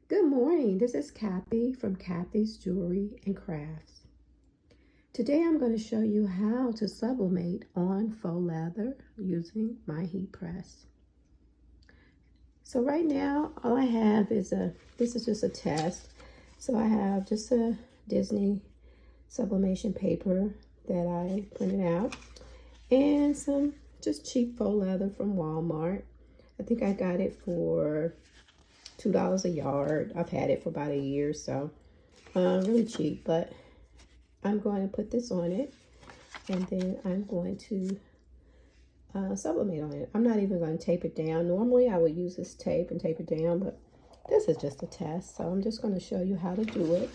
Good morning, this is Kathy from Kathy's Jewelry and Crafts. Today I'm going to show you how to sublimate on faux leather using my heat press. So right now all I have is this is just a test. So I have just a Disney sublimation paper that I printed out and some just cheap faux leather from Walmart. I think I got it for $2 a yard. I've had it for about a year, so really cheap. But I'm going to put this on it, and then I'm going to sublimate on it. I'm not even going to tape it down. Normally I would use this tape and tape it down, but this is just a test, so I'm just going to show you how to do it.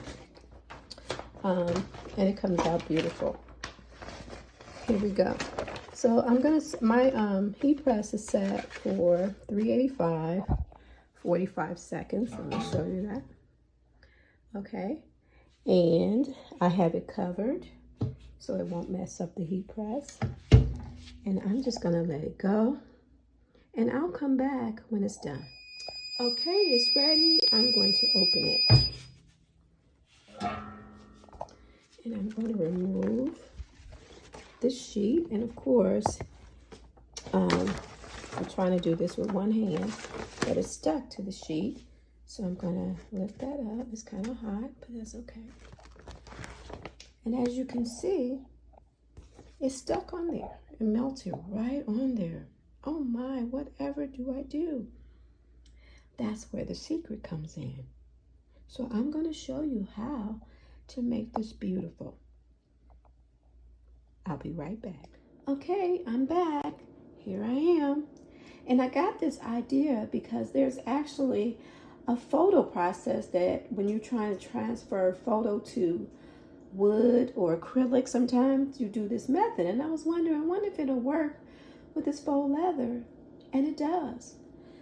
And it comes out beautiful. Here we go. So I'm gonna, my heat press is set for 385, 45 seconds. Let me show you that. Okay, and I have it covered so it won't mess up the heat press. And I'm just gonna let it go, and I'll come back when it's done. Okay, it's ready. I'm going to open it, and I'm going to remove this sheet. And of course, I'm trying to do this with one hand, but it's stuck to the sheet. So I'm gonna lift that up. It's kind of hot, but that's okay. And as you can see, it's stuck on there. It melted right on there. Oh my, whatever do I do? That's where the secret comes in. So I'm gonna show you how to make this beautiful. I'll be right back. Okay, I'm back. Here I am. And I got this idea because there's actually a photo process that when you're trying to transfer photo to wood or acrylic, sometimes you do this method. And I was wondering, I wonder if it'll work with this faux leather. And it does.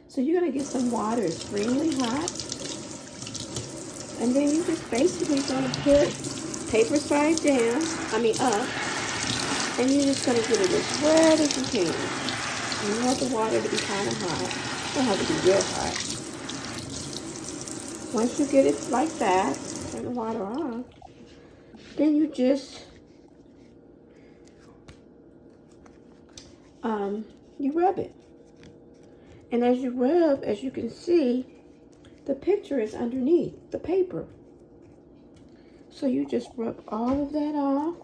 So you're gonna get some water extremely hot. And then you just basically gonna put paper side down, up. And you're just going to get it as wet as you can. And you want the water to be kind of hot. It don't have to be real hot. Once you get it like that, turn the water off, then you just, you rub it. And as you rub, as you can see, the picture is underneath the paper. So you just rub all of that off.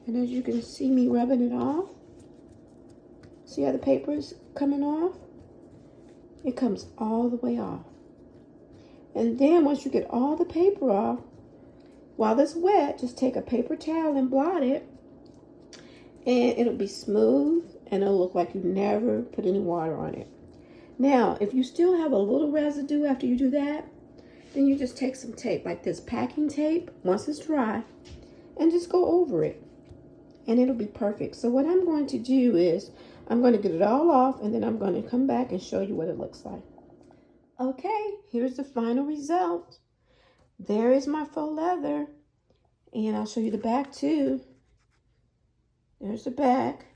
And as you can see me rubbing it off, see how the paper is coming off? It comes all the way off. And then once you get all the paper off, while it's wet, just take a paper towel and blot it. And it'll be smooth and it'll look like you never put any water on it. Now, if you still have a little residue after you do that, then you just take some tape, like this packing tape, once it's dry, and just go over it. And it'll be perfect. So what I'm going to do is I'm going to get it all off, and then I'm going to come back and show you what it looks like. Okay, here's the final result. There is my faux leather, and I'll show you the back too. There's the back.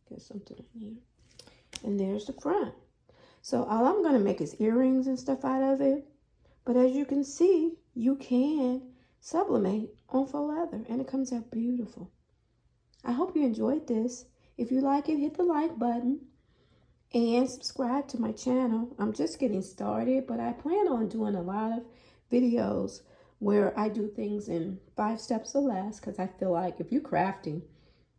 Get something in here. And there's the front. So all I'm going to make is earrings and stuff out of it. But as you can see, you can sublimate on faux leather, and it comes out beautiful. I hope you enjoyed this. If you like it, hit the like button and subscribe to my channel. I'm just getting started, but I plan on doing a lot of videos where I do things in 5 steps or less, because I feel like if you're crafting,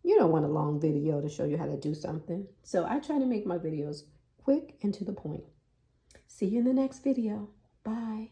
you don't want a long video to show you how to do something. So I try to make my videos quick and to the point. See you in the next video. Bye.